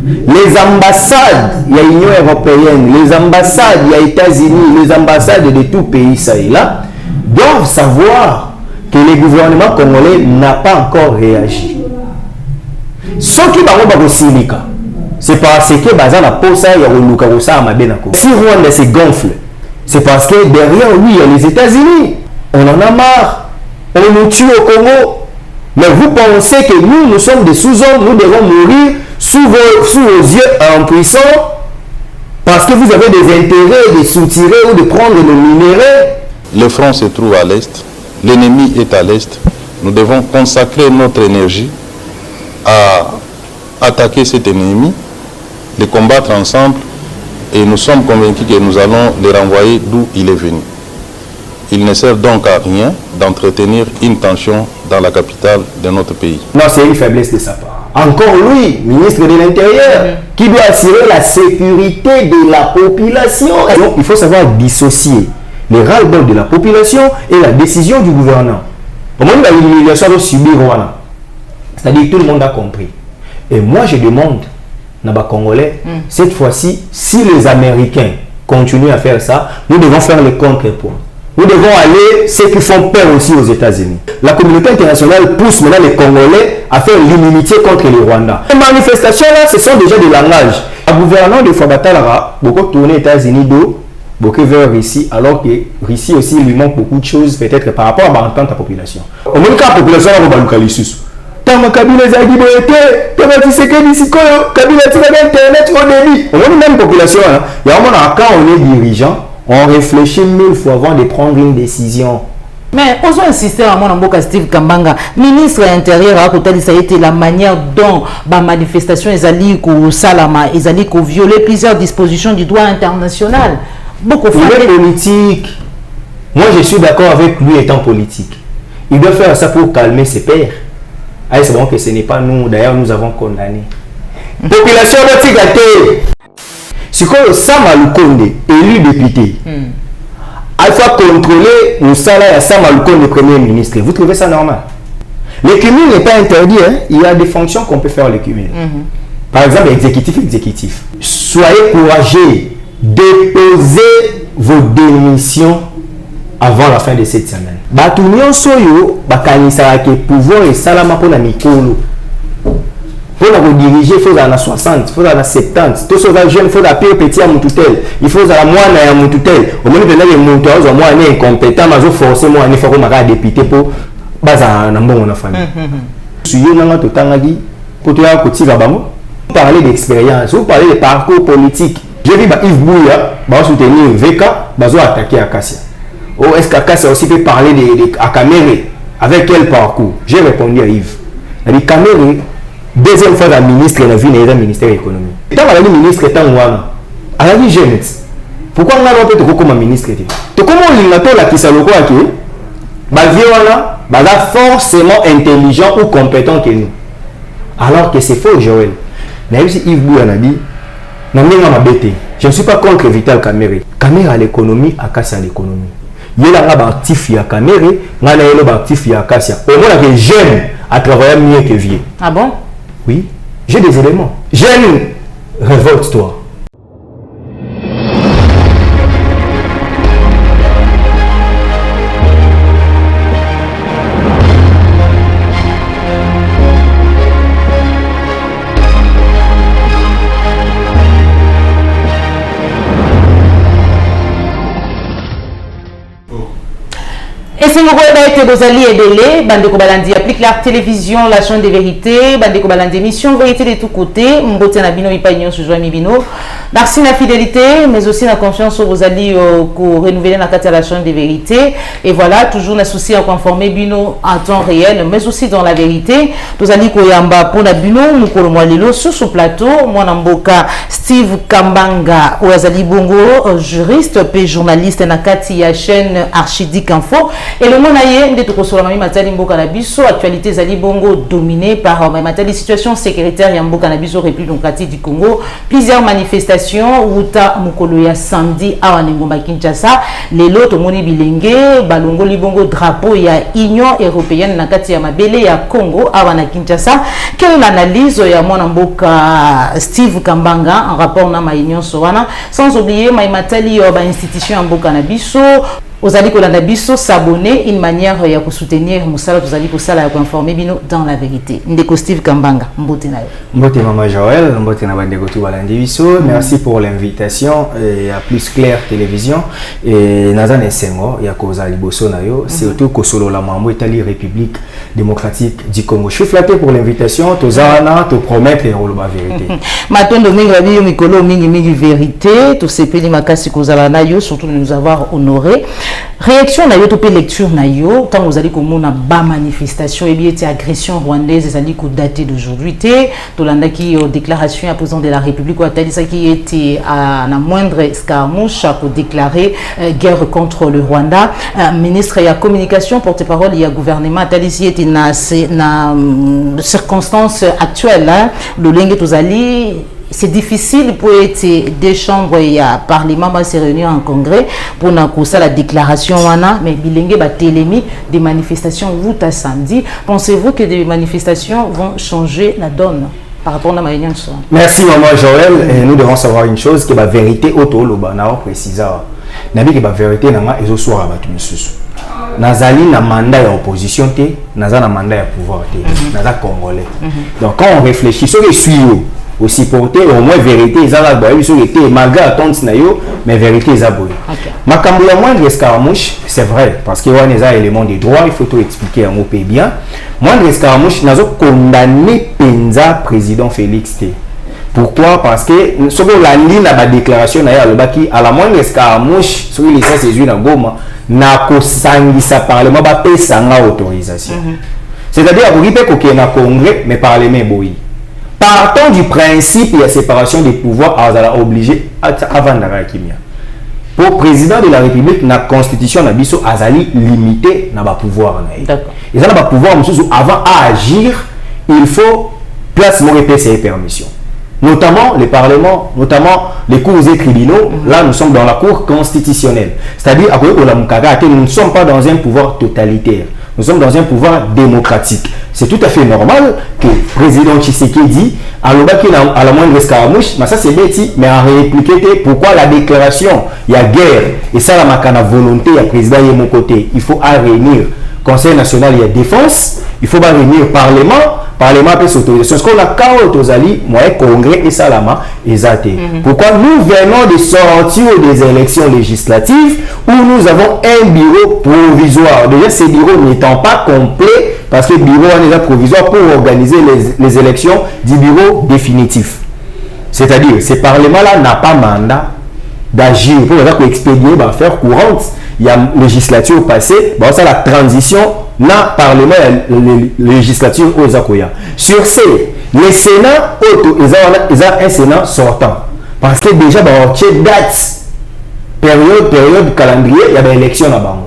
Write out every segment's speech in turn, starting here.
Les ambassades, il y a l'Union européenne, les ambassades, il y a les États-Unis, les ambassades de tout pays, ça et là, doivent savoir que le gouvernement congolais n'a pas encore réagi. Ce qui va c'est parce que Bazana Posa et Olukarosa Amabenako. Si Rwanda se gonfle, c'est parce que derrière lui, il y a les États-Unis. On en a marre. On nous tue au Congo. Mais vous pensez que nous sommes des sous-hommes, nous devons mourir sous vos yeux impuissants parce que vous avez des intérêts de soutirer ou de prendre le minerai. Le front se trouve à l'est, l'ennemi est à l'est. Nous devons consacrer notre énergie à attaquer cet ennemi, les combattre ensemble, et nous sommes convaincus que nous allons les renvoyer d'où il est venu. Il ne sert donc à rien d'entretenir une tension dans la capitale de notre pays. Non, c'est une faiblesse de sa part. Encore lui, ministre de l'Intérieur, qui doit assurer la sécurité de la population. Donc, il faut savoir dissocier les ras-le-bol de la population et la décision du gouvernement. Au moment où l'humiliation doit subir, c'est-à-dire que tout le monde a compris. Et moi, je demande, Naba Congolais, cette fois-ci, si les Américains continuent à faire ça, nous devons faire le contrepoids. Nous devons aller, ceux qui font peur aussi aux États-Unis. La communauté internationale pousse maintenant les Congolais à faire l'immunité contre les Rwandais. Les manifestations-là, ce sont déjà des langages. Le gouvernement de Fabatalara, beaucoup tourné aux États-Unis d'eau, beaucoup vers Russie, alors que Russie aussi lui manque beaucoup de choses, peut-être par rapport à l'entente de la population. Au moins, quand la population va au Balukalisusu, Kabila Zagiboete, Kabila Internet au débit. Au moins, même population, il y a un moment quand on est dirigeant, on réfléchit 1000 fois avant de prendre une décision. Mais osons insister à mon amboka Steve Kambanga, ministre de l'Intérieur, ça a été la manière dont la manifestation est allée au Salama, est allée au violer plusieurs dispositions du droit international. Beaucoup il est politique. Moi, je suis d'accord avec lui étant politique. Il doit faire ça pour calmer ses pairs. Ah, c'est bon que ce n'est pas nous. D'ailleurs, nous avons condamné. Population de Tigate. C'est comme Sama Lukonde, élu député. Il faut contrôler le salaire à Sama Lukonde, premier ministre. Vous trouvez ça normal? Le cumul n'est pas interdit. Hein? Il y a des fonctions qu'on peut faire le cumul. Par exemple, exécutif. Soyez courageux. Déposez vos démissions avant la fin de cette semaine. Batunion soyo, bakanisa ke pouvoir et salama pour la mikolo. Pour la diriger, il faut la 60, il faut la 70. Tout ce jeune, il faut la pire petit à Moutoutel. Il faut la moine à Moutoutel. Au moment de les monteurs, au moins incompétent, mais je force moi à faire comme député pour baza na mbongo na famille. Suyo nanga to tangagi pour te ya koti babango. Parler d'expérience, vous parlez de parcours politique. J'ai vu Yves Bouya, va soutenir VK, va attaquer Akassia. Oh, est-ce qu'Akassia aussi peut parler à Kamere? Avec quel parcours? J'ai répondu à Yves. Il a dit Kamere, deuxième fois la ministre de la vie, le ministère de l'économie. Quand on a dit ministre, elle a dit jeune. Pourquoi on a dit que comme ministre? Comment on a dit que ça va forcément intelligent ou compétent que nous. Alors que c'est faux, Joël. Mais aussi Yves Bouya a dit, je ne suis pas contre Vital Kamere. Kamere à l'économie, Akassia à l'économie. Il y a un actif à Kamere, il y a un actif à Akassia. Au moins, les jeunes à travailler mieux que vieux. Ah bon? Oui, j'ai des éléments. Jeune, révolte-toi. Et si vous voyez que vous allez aider, Bandeko Balandi applique la télévision, la chaîne des vérités, Bandeko Balandi émission, vérité de tous côtés, Mbote Nabino, Ipagnon, Sujoua Mibino. Merci la fidélité, mais aussi la confiance sur vos alliés pour renouveler la chaîne des vérités. Et voilà, toujours la souci à conformer Bino en temps réel, mais aussi dans la vérité. Nous allons Koyamba pour la Bino, nous Kolomwalilo sur ce plateau, moi Namboka Steve Kambanga, Ouazali Bongo, juriste, puis journaliste, Nakati, chaîne Archidic Info. Et le monde aïe, de tout sur la matali mboka na biso, actualité zali bongo dominée par matali situation sécuritaire ya mboka na biso République démocratique du Congo. Plusieurs manifestations uta mukolo ya samedi awa ngomba Kinshasa. Lelo to moni bilenge balongo libongo drapeau ya Union européenne na kati ya mabele ya Congo awa na Kinshasa. Quelle analyse ya mwana mboka Steve Kambanga en rapport na ma union sowana, sans oublier ma matali yo ba institution ya mboka na biso. Ozali kolanda biso s'abonner, une manière ya ko soutenir musala tozali ko sala ya ko informer bino dans la vérité. Ndeko Steve Kambanga, mbote na yo. Mbote Maman Joël, mbote na bandeko tu balandi biso. Merci pour l'invitation à Plus Clair Télévision et Nazan Esengo ya ko zali boso na yo, surtout ko solo la mambo Italie République démocratique du Congo. Je suis flatté pour l'invitation, tozana to promettre la vérité. Matondo mingi babi mikolo mingi vérité, to sepeli makasi ko zala na yo, surtout de nous avoir honoré. Réaction na yo to pe lecture na yo tant vous allez komona ba manifestation et bien agression rwandaise ezali ko dater d'aujourd'hui té to landa ki déclaration à président de la République ou atalisa qui était na moindre escarmouche pour déclarer guerre contre le Rwanda. Ministre ya communication porte-parole ya gouvernement atalisi était na circonstances actuelles le lenge tozali. C'est difficile pour être des chambres et parlement va se réunir en congrès pour ça la déclaration mais bilenge ba télémi des manifestations vous à samedi. Pensez-vous que des manifestations vont changer la donne par rapport à ma réunion? Merci Maman Joël. Et nous devons savoir une chose que la vérité auto loba na précisa. Nabi que la vérité na nga ezo soir ba tumisusu. Nazali na mandat ya opposition té, naza na mandat ya pouvoir té. Naza congolais. Donc quand on réfléchit sur les suivants aussi porter au moins vérité ils ont boy sur été malgré attente na yo mais vérité ils ont boy makambo ya moindre escarmouche c'est vrai parce que on a élément des droits il faut tout expliquer en mot bien moindre escarmouche nazo condamné penza président Félix T. Pourquoi? Parce que ce que la ligne na ba déclaration na ya le baki à la moindre escarmouche sur les ça c'est une goma na ko sangisa parlement ba pesa nga autorisation c'est-à-dire pour ripe ko na congrès mais parlement boy. Partons du principe de la séparation des pouvoirs, alors obligé avant d'avoir kimia. Pour président de la République, la constitution n'a biso azali limité na ba pouvoir na. D'accord. Et ça n'a pas pouvoir avant à agir, il faut place mon et permission. Notamment les parlements, notamment les cours et tribunaux. Là, nous sommes dans la cour constitutionnelle. C'est-à-dire à nous ne sommes pas dans un pouvoir totalitaire. Nous sommes dans un pouvoir démocratique. C'est tout à fait normal que le président Tshisekedi à la moindre escarmouche, mais ça c'est bêti, mais à répliquer pourquoi la déclaration, il y a guerre, et ça la makana volonté, il y a président et mon côté, il faut réunir Conseil national, il y a défense, il faut réunir Parlement peut s'autoriser. Ce qu'on a quand Tozali, moi, Congrès et Salama, et Zate. Pourquoi nous venons de sortir des élections législatives où nous avons un bureau provisoire. Déjà, ces bureaux n'étant pas complets, parce que le bureau est déjà provisoire pour organiser les élections du bureau définitif. C'est-à-dire, ce Parlement-là n'a pas mandat d'agir pour expédier, faire courante. Il y a une législature passée, ça la transition. Na parlement législature aux Akoya. Sur ce, les Sénats ils ont un Sénat sortant. Parce que déjà dans date période calendrier, il y a des élections là-bas.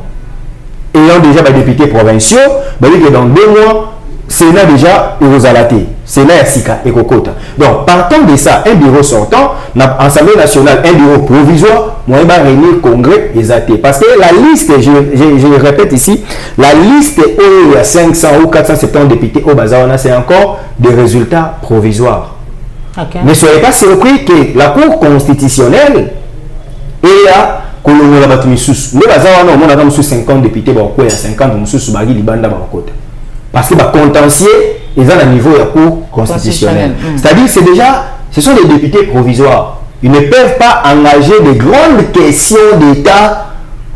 Ayant déjà des députés provinciaux, dans 2 mois, Sénat déjà Eurozalaté, Sénat Sika et Kokota. Donc partant de ça, un bureau sortant, l'Assemblée nationale, un bureau provisoire, moi je vais réunir Congrès et Zaté. Parce que la liste, je le répète ici, la liste où il y a 500 ou 470 députés au Bazar, c'est encore des résultats provisoires. Okay. Ne soyez pas surpris que la Cour constitutionnelle est là. Le Bazar, on a 50 députés, il y a 50 députés. Parce que contentieux, ils ont un niveau de cour constitutionnelle. C'est-à-dire, ce sont des députés provisoires. Ils ne peuvent pas engager de grandes questions d'État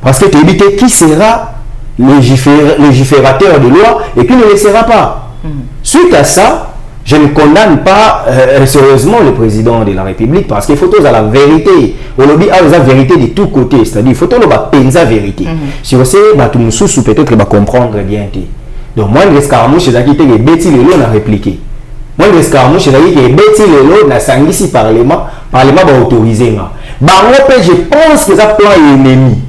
parce que tu évites qui sera légiférateur de loi et qui ne le sera pas. Suite à ça, je ne condamne pas sérieusement le président de la République parce qu'il faut tous à la vérité. On lobby a la vérité de tous côtés. C'est-à-dire, il faut tous la vérité. Si vous savez, peut-être qu'il va comprendre bien. Donc, moi, l'escarmouche, c'est qui les bêtis les lots, on a répliqué. Moi, l'escarmouche, c'est qui les bêtis les lots, on a sanguisi parlement va autoriser. Je pense que ça plan ennemi. Il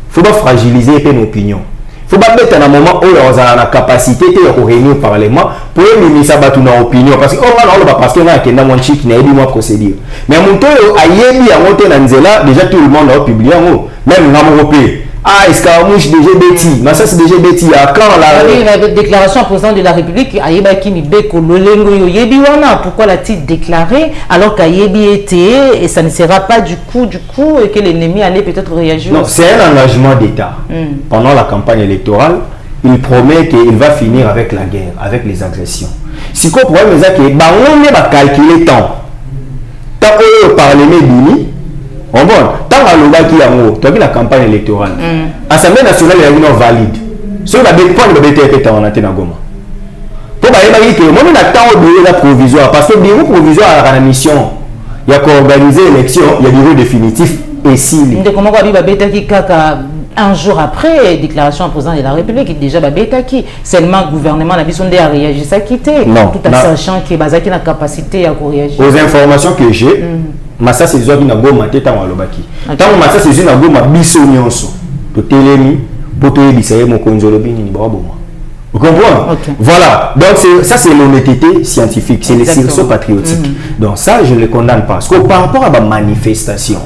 faut pas fragiliser une opinion. faut pas mettre un moment où on a la capacité de réunir au Parlement pour éliminer ça battre une opinion parce que parce que on a qu'un mon chic n'a pas procédure mais mon temps ayebi à monter dans nzela déjà tout le monde a publié même en européen. Ah, est-ce que déjà bêtis? Mais ça c'est déjà bêtis. Quand la déclaration au président de la République, Ayeba Kimibé Kololengo Yoyebi Wana, pourquoi l'a-t-il déclaré alors qu'Ayebi était et ça ne sera pas du coup et que l'ennemi allait peut-être réagir? Non, c'est un engagement d'État. Pendant la campagne électorale, il promet qu'il va finir avec la guerre, avec les agressions. Si quoi problème c'est que on va calculer temps. Tant que le Parlement bini, on va tant à l'oba qui a mot, tu as vu la campagne électorale. L'Assemblée nationale est une valide. Ce qui va être point de BTP en Athéna Goma. Pour dire que moi on attend au bureau provisoire parce que le bureau provisoire a la mission. Il y a qu'à organiser l'élection, il y a le bureau définitif et si. Comment on va dire un jour après déclaration au président de la République déjà babetaki seulement le gouvernement n'a besoin de réagir ça quitter tout en sachant que bazaki la capacité à réagir aux informations que j'ai massa c'est zo bina goma teta wa lobaki tant massa c'est zo na goma biso nyonso to telemi poto ebisa ye mokonzo lobini ni babo vous comprenez voilà donc ça c'est l'honnêteté scientifique c'est le sursaut patriotique donc ça je ne le condamne pas parce que par rapport à la manifestation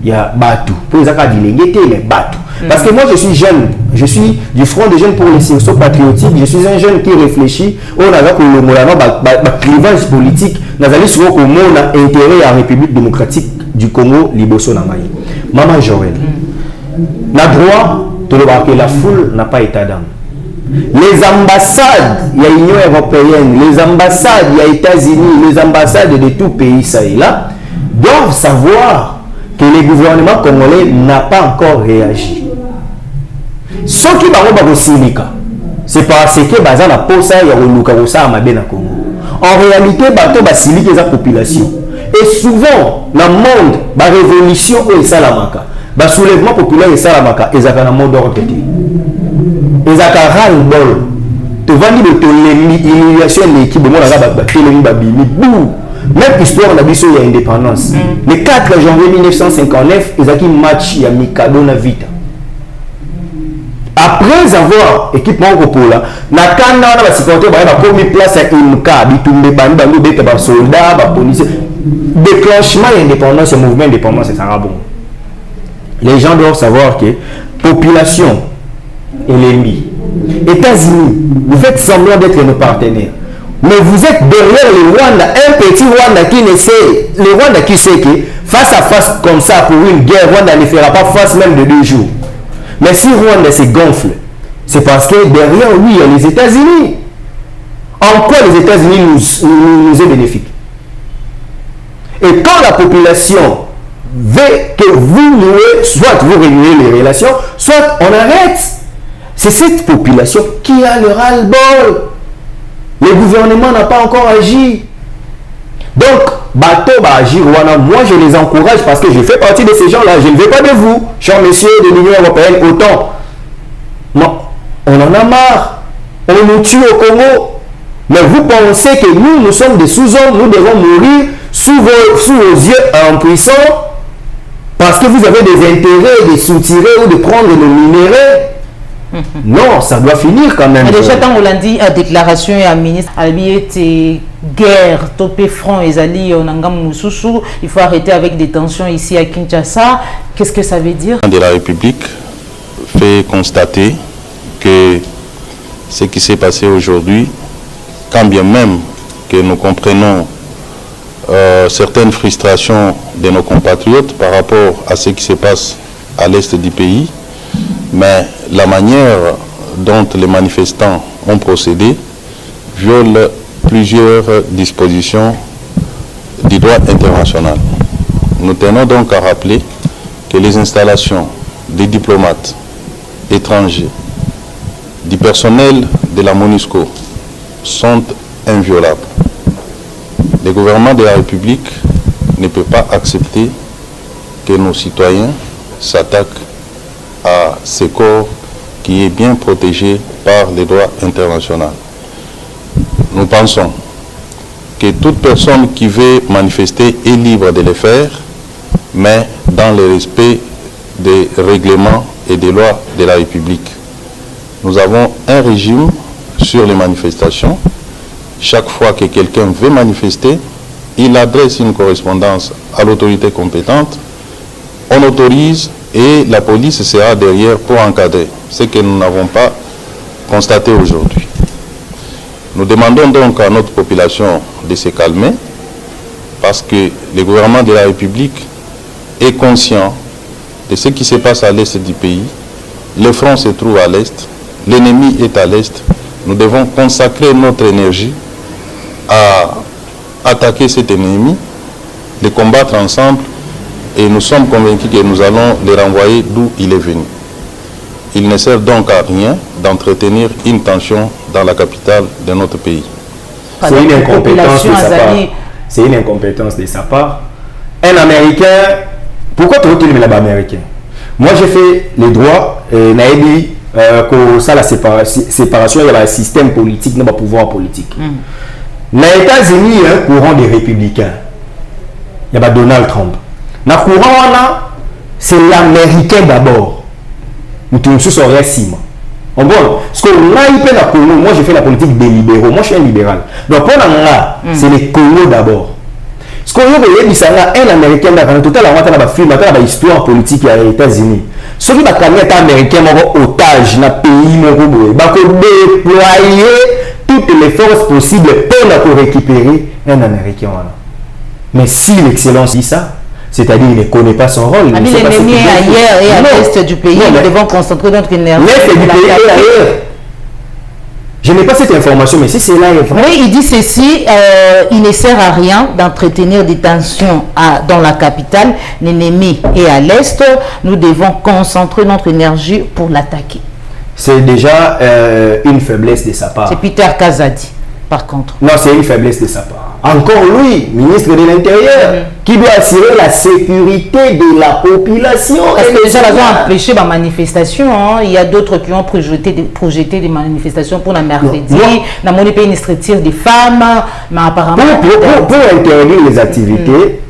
il y a Batou pour les accords d'illégitimité mais Batou parce que moi je suis jeune, je suis du front des jeunes pour les sursaut patriotiques, je suis un jeune qui réfléchit on a que le molano clivage politique nazali souvent comme on a intérêt à la République démocratique du Congo liboso na mai maman Joël na droit de le voir que la foule n'a pas état d'âme. Les ambassades, il y a l'Union européenne, les ambassades, il y a les États-Unis, les ambassades de tout pays, ça et là, doivent savoir que le gouvernement congolais n'a pas encore réagi. Ce qui va c'est parce que Bazan a posé à Congo. En réalité, Bato Basili la population. Et souvent, dans le monde, la révolution est Salamaka. Le soulèvement populaire est Salamaka. Et ça a un monde d'ordre. Et ça a un ras-le-bol. Tu vas dire que l'humiliation de l'équipe de mon même histoire d'habitude il y a indépendance. Le 4 janvier 1959, ils ont un match il y a Mikado na Vita. Après avoir équipement Copola, na kanda na ba supporter ba premier place à Imka, bitumbe bandu bete ba soldats, ba policiers. Déclenchement indépendance, ce mouvement indépendance c'est ça bon. Les gens doivent savoir que population et l'ennemi. États-Unis, vous faites semblant d'être nos partenaires. Mais vous êtes derrière le Rwanda, un petit Rwanda qui ne sait, le Rwanda qui sait que face à face comme ça pour une guerre, Rwanda ne fera pas face même de 2 jours. Mais si Rwanda se gonfle, c'est parce que derrière lui il y a les États-Unis. En quoi les États-Unis nous est bénéfique? Et quand la population veut que vous nouez, soit vous renouez les relations, soit on arrête. C'est cette population qui a le ras-le-bol. Le gouvernement n'a pas encore agi. Donc, Bato va agir. Moi, je les encourage parce que je fais partie de ces gens-là. Je ne veux pas de vous, chers messieurs de l'Union européenne, autant. Moi, on en a marre. On nous tue au Congo. Mais vous pensez que nous sommes des sous-hommes. Nous devons mourir sous vos yeux impuissants parce que vous avez des intérêts de soutirer ou de prendre le minerai. Non, ça doit finir quand même. Déjà, quand on l'a dit, à déclaration et à ministre, guerre, topé front et zali, il faut arrêter avec des tensions ici à Kinshasa. Qu'est-ce que ça veut dire? De la République fait constater que ce qui s'est passé aujourd'hui, quand bien même que nous comprenons certaines frustrations de nos compatriotes par rapport à ce qui se passe à l'est du pays, mais la manière dont les manifestants ont procédé viole plusieurs dispositions du droit international. Nous tenons donc à rappeler que les installations des diplomates étrangers, du personnel de la MONUSCO sont inviolables. Le gouvernement de la République ne peut pas accepter que nos citoyens s'attaquent à ce corps qui est bien protégé par les droits internationaux. Nous pensons que toute personne qui veut manifester est libre de le faire, mais dans le respect des règlements et des lois de la République. nous avons un régime sur les manifestations. Chaque fois que quelqu'un veut manifester, il adresse une correspondance à l'autorité compétente, on autorise et la police sera derrière pour encadrer, ce que nous n'avons pas constaté aujourd'hui. Nous demandons donc à notre population de se calmer parce que le gouvernement de la République est conscient de ce qui se passe à l'est du pays. Le front se trouve à l'est, l'ennemi est à l'est. Nous devons consacrer notre énergie à attaquer cet ennemi, les combattre ensemble et nous sommes convaincus que nous allons les renvoyer d'où il est venu. Il ne sert donc à rien d'entretenir une tension dans la capitale de notre pays. C'est une incompétence de sa part. C'est une incompétence de sa part. Un Américain, pourquoi tu retournes là-bas américain? Moi j'ai fait les droits, Naïbi, que ça la séparation, il y a le système politique, non pas pouvoir politique. Dans les États-Unis, il y a un courant des républicains. Il y a Donald Trump. Dans le courant, c'est l'américain d'abord. Nous sommes sur son récit. Bon, parce que là, moi j'ai fait la politique des libéraux. Moi je suis un libéral. Donc pour là, c'est les colons d'abord. Ce qu'on veut dire, c'est un américain dans le total, on a un film, on a une histoire politique aux États-Unis. Ceux qui ont américain otage dans le pays, ils vont déployer toutes les forces possibles pour récupérer un américain. Mais si l'excellence dit ça, c'est-à-dire qu'il ne connaît pas son rôle. L'ennemi est ailleurs et à l'est du pays. Nous devons concentrer notre énergie. L'est du pays est ailleurs. Je n'ai pas cette information, mais si c'est là, est vrai. Oui, il dit ceci, il ne sert à rien d'entretenir des tensions dans la capitale. L'ennemi est à l'est. Nous devons concentrer notre énergie pour l'attaquer. C'est déjà une faiblesse de sa part. C'est Peter Kazadi, par contre. Non, c'est une faiblesse de sa part. Encore lui, ministre de l'Intérieur, qui doit assurer la sécurité de la population. Parce que déjà, ils ont empêché ma manifestation. Hein. Il y a d'autres qui ont projeté des manifestations pour la mercredi. Dans mon pays, ils retirent des femmes. Mais apparemment. Pour interdire les activités,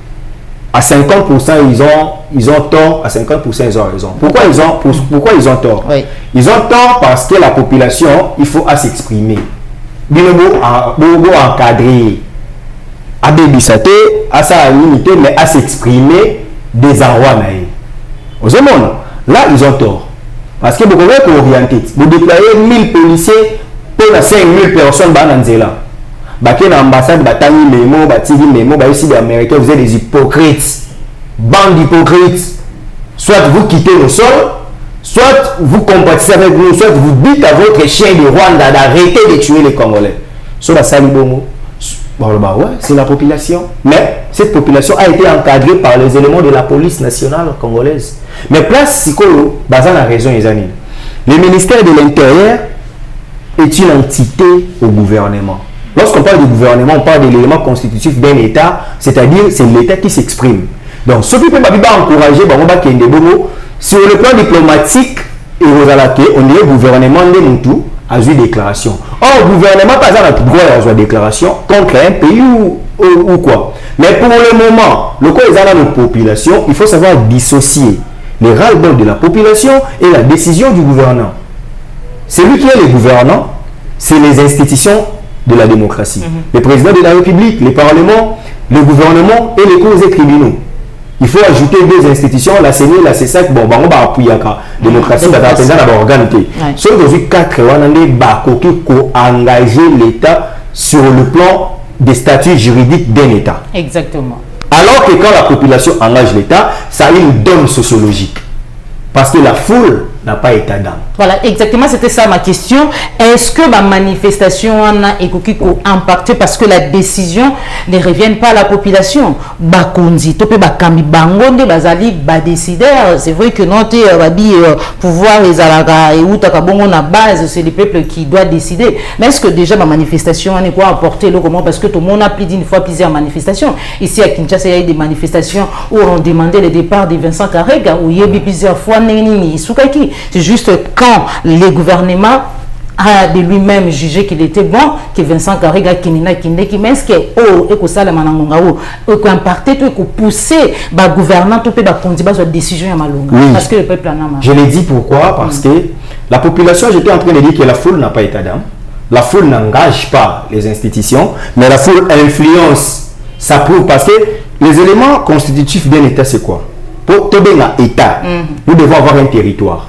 à 50%, ils ont tort, à 50%, ils ont raison. Pourquoi ils ont tort? Oui. Ils ont tort parce que la population, il faut s'exprimer. Binobo encadrer. À débissater, à sa limiter, mais à s'exprimer des enrois. Aux hommes, là, ils ont tort. Parce que vous pouvez orienter. Vous déployez 1000 policiers pour 5000 personnes dans Nzela. Baké dans l'ambassade, Batani Memo, Batigi Memo, ici des Américains, vous êtes des hypocrites. Bande d'hypocrites. Soit vous quittez le sol, soit vous compatissez avec nous, soit vous dites à votre chien de Rwanda d'arrêter de tuer les Congolais. Sur la salle Bomo. Ouais, c'est la population. Mais cette population a été encadrée par les éléments de la police nationale congolaise. Mais place Sikolo, Bazan a raison, les amis. Le ministère de l'Intérieur est une entité au gouvernement. Lorsqu'on parle du gouvernement, on parle de l'élément constitutif d'un État, c'est-à-dire c'est l'État qui s'exprime. Donc, ce qui peut encourager, sur le plan diplomatique, on est au gouvernement de Moutou. A eu déclaration. Or, le gouvernement n'a pas le droit à une déclaration contre un pays ou quoi. Mais pour le moment, le cas de la population, il faut savoir dissocier les ras-le-bol de la population et la décision du gouvernant. Celui qui est le gouvernant, c'est les institutions de la démocratie. Le président de la République, les parlements, le gouvernement et les cours et tribunaux. Il faut ajouter deux institutions, la CENI, la CESAC, bon, on va appuyer la démocratie, on va appuyer la organisation. Sauf que les 4 ans, engager l'État sur le plan des statuts juridiques d'un État. Exactement. Alors que quand la population engage l'État, ça a une donne sociologique. Parce que la foule n'a pas état d'âme. Voilà, exactement, c'était ça ma question. Est-ce que ma manifestation en a impacté parce que la décision ne revient pas à la population? Bakonzi, topé bakambi bangonde bazali ba décideur. C'est vrai que notre pouvoir les alaga et outakabongo na base, c'est le peuple qui doit décider. Mais est-ce que déjà ma manifestation en est quoi apporter le comment? Parce que tout le monde a plus d'une fois plusieurs manifestations. Ici à Kinshasa, il y a eu des manifestations où on demandait le départ de Vincent Karega, où il y a eu plusieurs fois Neni Soukaki. C'est juste quand le gouvernement a de lui-même jugé qu'il était bon, que Vincent Karega Kinina Kindeki, mais est-ce que impacté, pousser le gouvernement, tout peut conduire sa décision à Malonga. Oui. Parce que le peuple en a marre. Je l'ai dit pourquoi? Parce que La population, j'étais en train de dire que la foule n'a pas état d'âme. La foule n'engage pas les institutions, mais la foule influence. Ça prouve parce que les éléments constitutifs d'un État, c'est quoi? Pour te donner un État, nous devons avoir un territoire.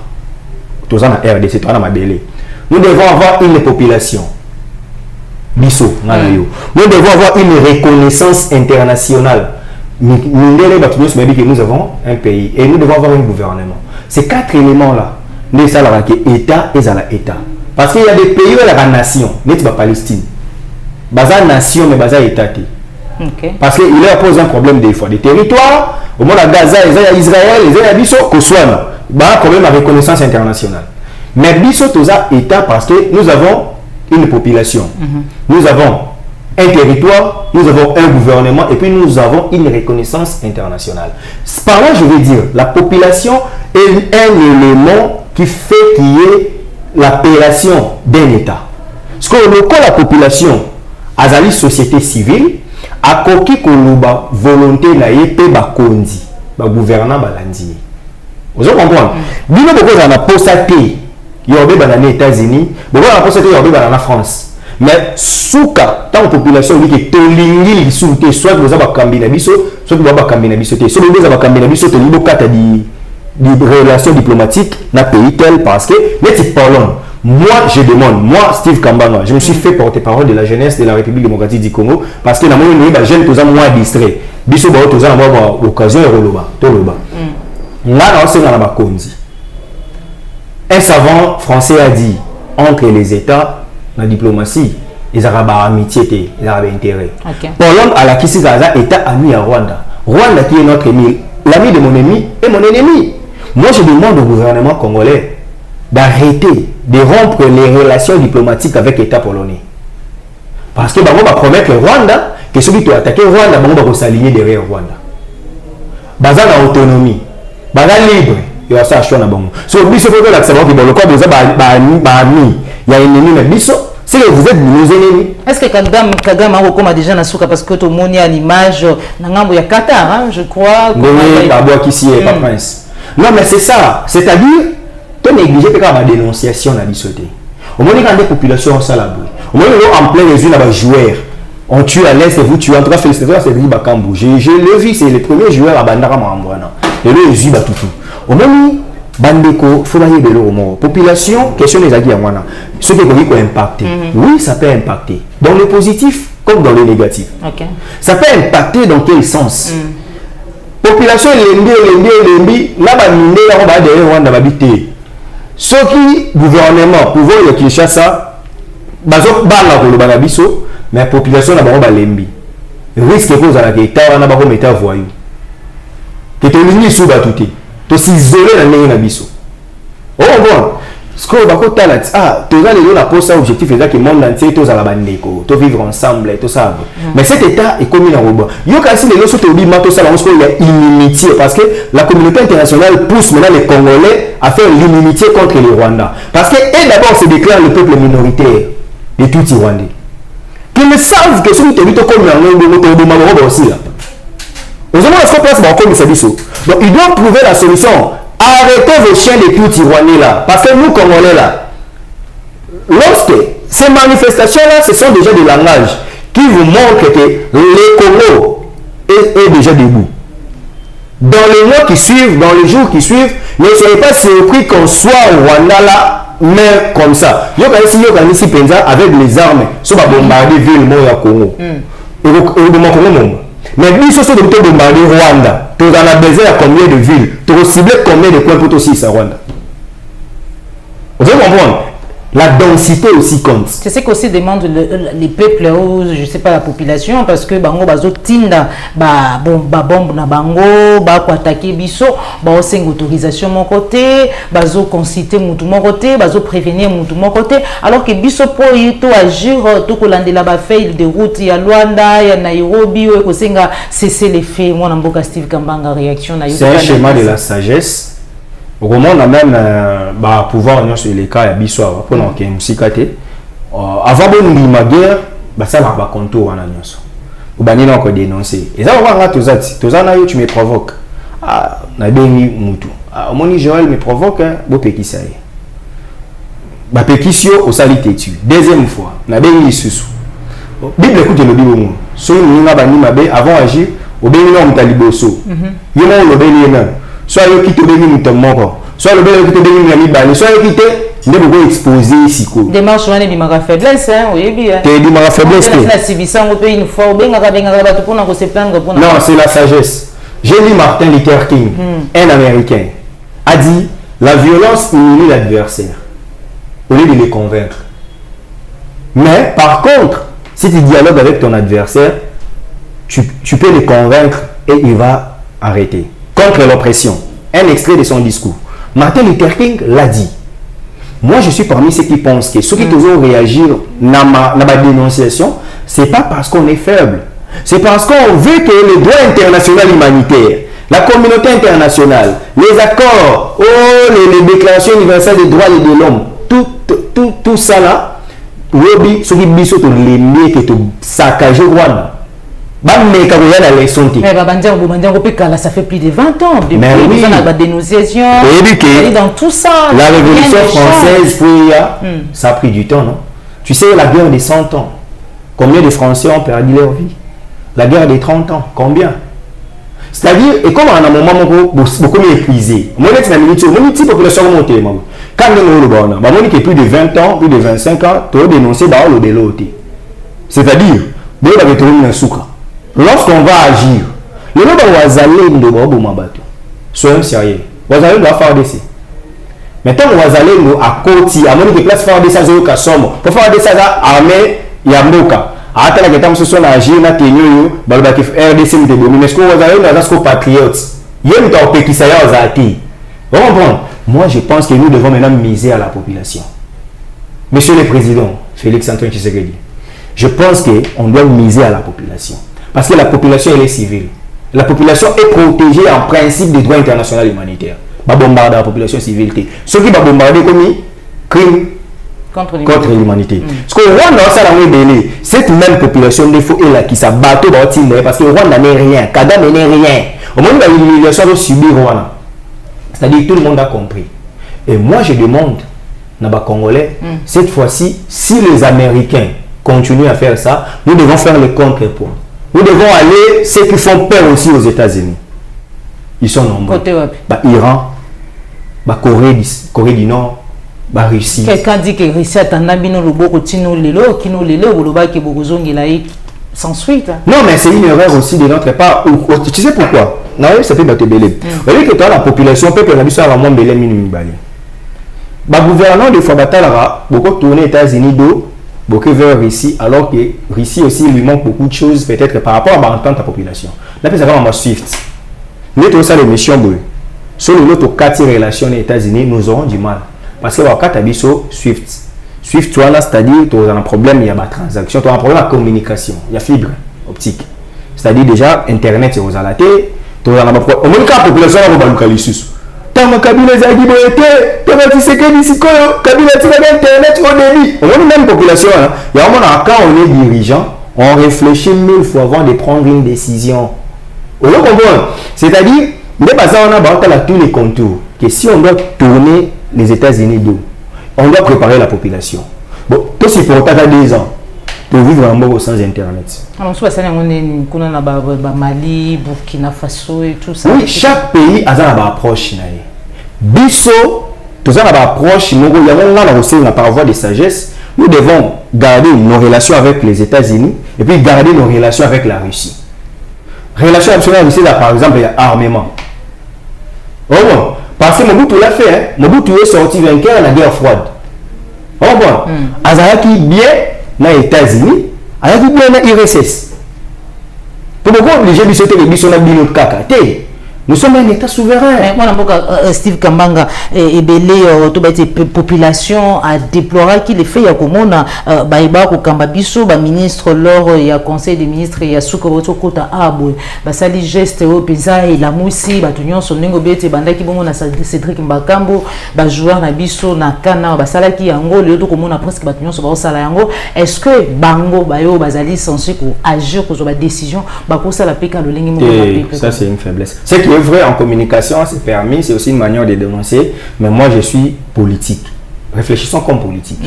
Tous en RDC, tous en Mabélé. Nous devons avoir une population. Bisso, nous devons avoir une reconnaissance internationale. Nous avons un pays et nous devons avoir un gouvernement. Ces 4 éléments-là, les salariés État et État. Parce qu'il y a des pays où il y a la nation, n'est-ce pas Palestine. Baza nation, mais baza État. Parce qu'il leur pose un problème des fois. Des territoires, au moins à Gaza, il y a Israël, il y a Bisso, Koswana. Il y a un problème de reconnaissance internationale. Mais Bisso, tout ça, État, parce que nous avons une population. Nous avons un territoire, nous avons un gouvernement et puis nous avons une reconnaissance internationale. Par là, je veux dire, la population est un élément qui fait qu'il y ait l'appellation d'un État. Parce que la population a la société civile, a coquille la volonté de la kondi, le gouvernement balandier. Vous comprenez? Bien que vous avez posté, il y a des États-Unis, vous avez posté en France. Mais souka tant population dit que tolingi lisuté soit vous avez kambina biso soit vous avez kambina biso té soit vous avez kambina biso té libo kata di relations diplomatiques na pays tel parce que mais parlons moi je demande moi Steve Kambanga je me suis fait porte-parole de la jeunesse de la République démocratique du Congo parce que na moi les jeunes tous moins distrait biso ba tous avoir occasion de roloba to loba là on na ba konzi. Un savant français a dit entre les États la diplomatie, ils ont amitié, ils ont intérêt. Pologne à la Kisigaza État ami à Rwanda. Rwanda qui est notre ami, l'ami de mon ennemi est mon ennemi. Moi je demande au gouvernement congolais d'arrêter, de rompre les relations diplomatiques avec l'État polonais. Parce que on va promettre Rwanda que celui qui a attaqué Rwanda, on va s'aligner derrière Rwanda. Baza la autonomie, baza libre. Il y a ça à choisir na bango. So biso faut que l'accepter que le corps de ça ami. Il y a un ennemi mais biso c'est que vous êtes nos ennemis. Est-ce que Kagame a déjà na souka parce que tout le monde a une image na ngambo ya Qatar hein, je crois. Oui, Babo qui si est pas prince. Non mais c'est ça, c'est-à-dire tu négliger que la dénonciation na bisoté. Au moins quand des populations ça la boue. Au moins en plein les unes joueurs. On tue à l'est et vous tuez en tout cas félicitations à Cédric Bakambu. Je le vis c'est le premier joueur à Bandara Mambwana. Et le Zuba tout. Au même bandeko faut bailler de l'eau population question les aguilles à moi ce qui peut impacter oui ça peut impacter dans le positif comme dans le négatif ça peut impacter dans quel sens population l'embi là bas mine là on va derrière Rwanda babité ce qui gouvernement pouvoir le Kinshasa bazo bala ko le banabiso mais population là ba l'embi risque cause à la état na ba ko mettre voyou que te lini sous batuté to s'isoler dans les nabiso. Oh bon, ce qu'on va côté là, tu as les la pose ça objectif est que le monde entier tous à la bandeko, to vivre ensemble tout ça. Mais cet état est commun en robot. Yo quand si les gens sont obligés tout ça parce qu'il y a inimitié parce que la communauté internationale pousse maintenant les Congolais à faire l'inimitié contre les Rwandais. Parce que et d'abord se déclare le peuple minoritaire des Tutsi rwandais. Qu'ils savent que si nous te dit comme un aussi là. Aux hommes, est-ce qu'on place comme ça dit. Donc, ils doivent trouver la solution. Arrêtez vos chiens de tout Rwandais là. Parce que nous, Congolais là, lorsque ces manifestations-là, ce sont déjà des langages qui vous montrent que le Congo est déjà debout. Dans les mois qui suivent, dans les jours qui suivent, ne soyez pas surpris qu'on soit au Rwanda là, mais comme ça. Il y a ici avec les armes, sur la bombarder ville au Congo. Et au Congo, mais lui, ce sont des bombarder Rwanda. Tu en as besoin à combien de villes? Tu as ciblé combien de points pour toi aussi, ça, Rwanda? Vous allez comprendre? La densité aussi compte. C'est ce qu'aussi demandent les peuples, je ne sais pas la population, parce que bango bazo tinda ba bombe na bango ba ko attaquer biso ba oseng autorisation mon côté bazo conciter mutu mon côté bazo prévenir mutu mon côté alors que biso po yito agir to ko landela ba fail de route ya Luanda ya Nairobi ko senga cesser les faits moi na mboka Steve Kambanga réaction na c'est un schéma de la sagesse. Au moment on a même pouvoir sur les cas à Bissau pour nous qui musikate avant bonne guerre ça va contour en annonce ou bani encore dénoncer et ça on va tous na yo tu me provoques na beni mutu au moni Joël me provoque beau petit ça ba pétition au sali tetu. Deuxième fois, na bengi lisusu. Bible écoute le Bible. So ni nga bani mabe avant agir, au bengi na mutaliboso. Yo mo lo bengi na. Soit yo kito bengi mutomoko. Soit le bengi kito bengi na mibale. Soit yo kite ne beaucoup exposer ici ko. Démarche wana bi maka faiblesse oui bien. Te di maka faiblesse. La civilisation peut une fois benga ba tout pour na ko se plaindre pour. Non, c'est la sagesse. J'ai lu Martin Luther King, un Américain, a dit la violence humilie l'adversaire au lieu de les convaincre. Mais par contre, si tu dialogues avec ton adversaire, tu peux le convaincre et il va arrêter. Contre l'oppression. Un extrait de son discours. Martin Luther King l'a dit. Moi, je suis parmi ceux qui pensent que ceux qui doivent réagir dans ma dénonciation, ce n'est pas parce qu'on est faible. C'est parce qu'on veut que le droit international humanitaire, la communauté internationale, les accords, les déclarations universelles des droits de l'homme, tout ça là, ceux qui disent que les miens qui sont saccagés, ça fait plus de 20 ans depuis la dénonciation. Dans tout ça, la révolution française, ça a pris du temps, non? Tu sais, la guerre des 100 ans, combien de Français ont perdu leur vie? La guerre des 30 ans, combien? C'est-à-dire, et comme on a un moment beaucoup épuisé, moi, je suis une population montée. Quand on a plus de 20 ans, plus de 25 ans, tu as dénoncé le déloté. C'est-à-dire, lorsqu'on va agir, le nom de Wazalé soyons sérieux. Wazalé doit faire des. Maintenant, Wazalé à côté, à mon place faire des choses pour faire des choses armées, Yamboka. Ata la ketam soso na agir na tenyo balba ki RDC mte bomi mais ce qu'on va aller dans patriotes yem ta opekisa ya ozati. Moi je pense que nous devons maintenant miser à la population. Monsieur le président Félix Antoine Tshisekedi, je pense que on doit miser à la population parce que la population elle est civile. La population est protégée en principe des droits internationaux humanitaires. Ba bombarder la population civile. Ceux qui va bombarder comme crime contre l'humanité. Parce que Rwanda, cette même population, il faut qui s'est battue parce que Rwanda n'est rien, Kagame n'est rien. Au moment où l'humiliation va subir Rwanda, c'est-à-dire tout le monde a compris. Et moi, je demande, aux Congolais, cette fois-ci, si les Américains continuent à faire ça, nous devons faire le contrepoint. Nous devons aller, ceux qui font peur aussi aux États-Unis. Ils sont nombreux. Iran, Corée du Nord, Russie. Quelqu'un dit que Russie a bino loboko tino lelo kino lelo boloba ke bokozongela sans suite. Non mais c'est une erreur aussi de notre part. Tu sais pourquoi? Non, ça fait battre belé. Vous voyez que toi la population peuple la biso à mon belé minimum balé. Ba gouvernement de fois batalara beaucoup tourner États-Unis do beaucoup vers Russie alors que Russie aussi lui manque beaucoup de choses peut-être par rapport à l'entente ta population. Là ça va en Swift. Mais tout ça les missions boy. Sur l'autre quatre relations aux États-Unis nous aurons du mal. Parce que wakati biso Swift c'est-à-dire tu as un problème il y a ma transaction, tu as un problème de communication, il y a fibre optique. C'est-à-dire déjà internet c'est aux alaté, tu as un problème au moins la population va baluka lisusu. Tant kabila za giboete, tu sais que d'ici kabila tu as internet au débit. On a même population il y a un moment quand on est dirigeant, on réfléchit 1000 fois avant de prendre une décision. On comprend. C'est-à-dire mais pas ça on a tous les contours que si on doit tourner les États-Unis d'eau. On doit préparer la population. Bon, tout c'est pour t'as 2 ans. De vivre en mode sans internet. Alors, soit ça, on est Mali, Burkina Faso et tout ça. Oui, chaque pays a une approche. Bisso, tout ça, une approche. Nous avons aussi par voie de sagesse. Nous devons garder nos relations avec les États-Unis et puis garder nos relations avec la Russie. Relation avec la Russie, là, par exemple, il y a armement. Oh bon. Parce que Mobutu l'a fait, hein. Mobutu est sorti vainqueur dans la guerre froide. Oh bon. Azaraki bien dans les États-Unis, Azaraki bien dans l'URSS. Pour beaucoup, les gens qui sont les bisons dans kaka. Nous sommes un État souverain. Moi, Steve Kambanga et Belé, population a déploré qu'il est fait. Il y a comme on Baïba Kambabiso, ministre lors il y a conseil des ministres il y a Soukoboto Kota Abou, Basali geste au Pisa et la Moussi, Batunion son Ningobete, Bandaki Bomo na Cédric Mbakambo, joueur na Biso na Kana, Basalaki Yango, le tout comme on a presque Batunion sur Sala Yango. Est-ce que Bango Bayo Basali censé agir pour la décision, Bakosa la Peka le Lingi? Ça c'est une faiblesse. C'est vrai en communication, c'est permis, c'est aussi une manière de dénoncer, mais moi je suis politique. réfléchissons comme politique.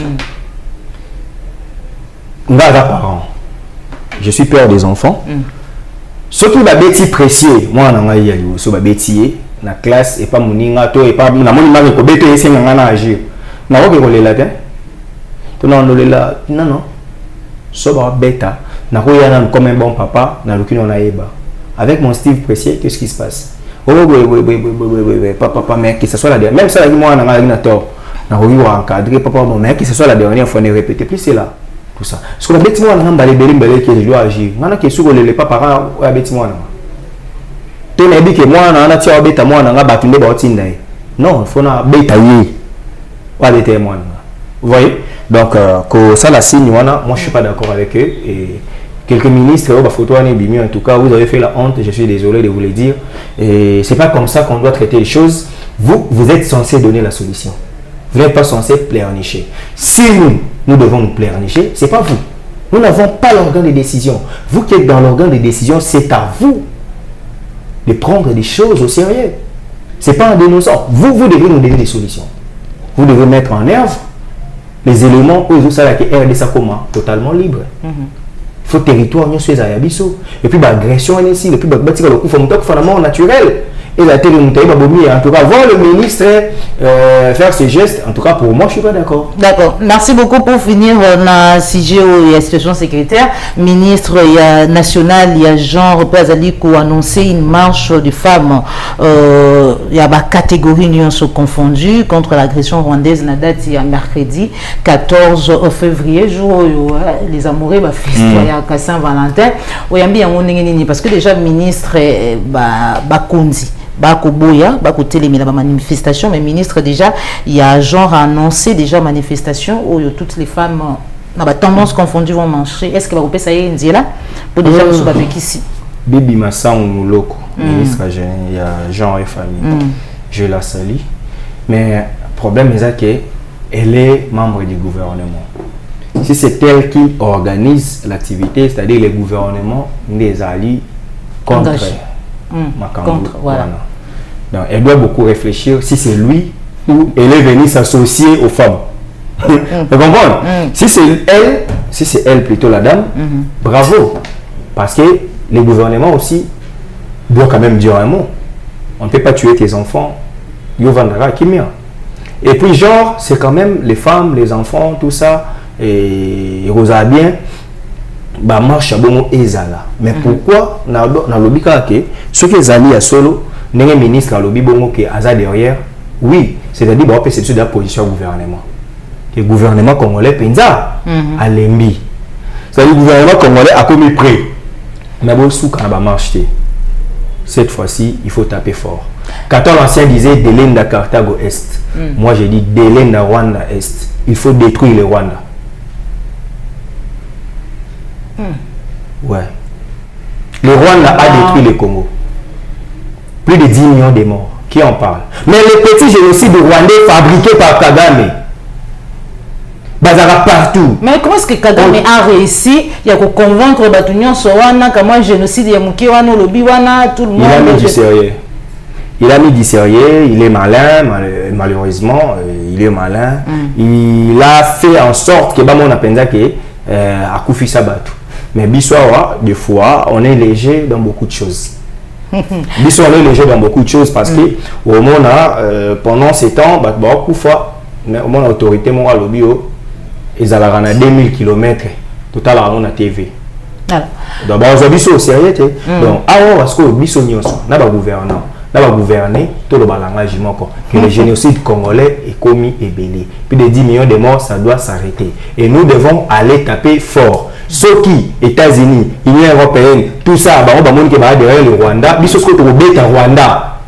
Nga parent. Je suis père des enfants. Surtout les bêtis précieux, moi on a eu sur les bêtis, la classe et pas mon ingato et pas la mon image que bêtis et c'est un agir. Na ok on les là bien. Tout non là non. Sobre bêta. Na quoi y comme un bon papa, na l'aucune on a eba. Avec mon style précieux, qu'est-ce qui se passe? Oh oui, papa mec que ce soit la dernière. Même ça là moi on a un tort. Na quoi y encadrer papa mon mec que ce soit la dernière fois ne répéter plus c'est là. Tout ça. Parce que le bêtiment on a balé que je dois agir. Maintenant que sur les parents ouais bêtiment on a. Tu n'as dit que moi on a tiré bêta moi on a battu des bottines. Non, il faut na bêta y. Pas des témoins. Vous voyez? Donc que ça la signe moi je suis pas d'accord avec eux et quelques ministres photo en tout cas vous avez fait la honte, je suis désolé de vous le dire et c'est pas comme ça qu'on doit traiter les choses. Vous êtes censé donner la solution. Vous n'êtes pas censé pleurnicher. Si nous devons nous pleurnicher, c'est pas vous. Nous n'avons pas l'organe de décision. Vous qui êtes dans l'organe de décision, c'est à vous de prendre des choses au sérieux. C'est pas en dénonçant. Vous devez nous donner des solutions. Vous devez mettre en œuvre les éléments où vous savez que RDC comment totalement libre. Il faut territoire nous soit Ayabiso et puis l'agression ici et puis bâtir le coup faut monter naturel. Et la télé en tout cas voir le ministre faire ce geste, en tout cas pour moi je ne suis pas d'accord. D'accord, merci beaucoup. Pour finir dans sujet où il y a situation sécuritaire, ministre national, il y a Jean Repazali qui a annoncé une marche de femmes, il y a des catégories qui sont confondues contre l'agression rwandaise, la date il y a mercredi 14 février, jour où les amoureux va fêter à Saint-Valentin. Parce que déjà le ministre Bakondi Bakoboya, Bakotelemi la manifestation, mais ministre déjà, il y a genre annoncé déjà manifestation où toutes les femmes tendance confondues vont marcher. Est-ce que va couper ça y est là pour déjà nous soubattre ici? Bibi Massan Loko, ministre il y a Jean et famille. Je la salue. Mais le problème est qu'elle est membre du gouvernement. Si c'est elle qui organise l'activité, c'est-à-dire le gouvernement des alliés contre voilà. Donc, elle doit beaucoup réfléchir si c'est lui ou elle est venue s'associer aux femmes. Vous comprenez? Si c'est elle plutôt la dame, bravo. Parce que le gouvernement aussi doit quand même dire un mot. On ne peut pas tuer tes enfants. Yovandara Kimia. Et puis genre, c'est quand même les femmes, les enfants, tout ça. Et Rosa bien. Bah marche à bon ezala mais pourquoi na lobby que ceux qui zali à solo n'est ministre à lobby bongo qui aza derrière oui c'est-à-dire bah c'est de la position du gouvernement le gouvernement congolais penza à l'embi c'est-à-dire le gouvernement congolais a commis prêt mais bon sous quand va marcher cette fois-ci il faut taper fort quand l'ancien disait Delenda Carthago Est moi j'ai dit Delenda Rwanda Est il faut détruire le Rwanda. Ouais. Le Rwanda a détruit le Congo. Plus de 10 millions de morts. Qui en parle? Mais le petit génocide rwandais fabriqué par Kagame, bazara partout. Mais comment est-ce que Kagame a réussi à convaincre Batunion Sowana que moi génocide ya Mukiwana Lobiwana tout le monde? Il a mis du sérieux. Il a mis du sérieux, il est malin, malheureusement, il est malin. Il a fait en sorte que Bamon a pensé que a Koufi Sabatou. Mais Bissoa, des fois, on est léger dans beaucoup de choses. Bissoa, on est léger dans beaucoup de choses parce que au monde pendant ces temps, beaucoup de fois, au monde autorité, moi, le bio, ils allaient à 2000 km total à la TV. Donc, on a Bissoa au sérieux. Donc, parce que Bissoa, n'a pas gouvernant. N'a pas gouverné, tout le balangage que le génocide congolais est commis et belé. Plus de 10 millions de morts, ça doit s'arrêter. Et nous devons aller taper fort. Ceux qui, États-Unis, Union européenne, tout ça, on va derrière le Rwanda, mais ce que tu veux Rwanda.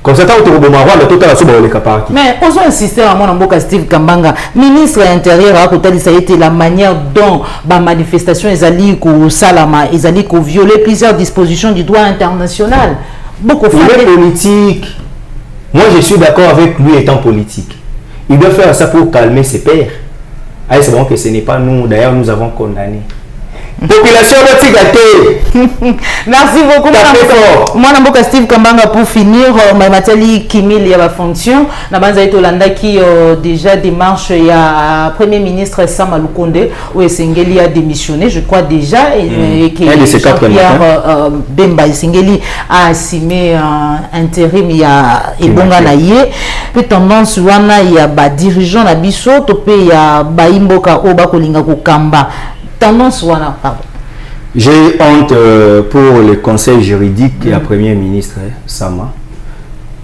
Comme ça, tu as Rwanda, tout à l'heure, mais on a insisté à mon amboka Steve Kambanga, ministre de l'Intérieur, ça a été la manière dont la manifestation est allée au Salama, est allée au violer plusieurs dispositions du droit international. Beaucoup il est politique. Moi, je suis d'accord avec lui étant politique. Il doit faire ça pour calmer ses pairs. C'est bon que ce n'est pas nous. D'ailleurs, nous avons condamné. Population Merci beaucoup. Moi, je Steve Kambanga pour finir. Matali Kimil, il y a la fonction. Landa qui déjà démarche, il y a Premier ministre Sam Alukonde où Esengeli a démissionné, je crois déjà, et que Jean-Pierre Bemba Esengeli a assumé intérim, il y a Ebonga Naye. Puis tendance, il y a dirigeant à Bisso, il y a Baimboka Oba Kolinga Kamba. Tendance, pardon. J'ai honte pour le conseil juridique et la première ministre Sama.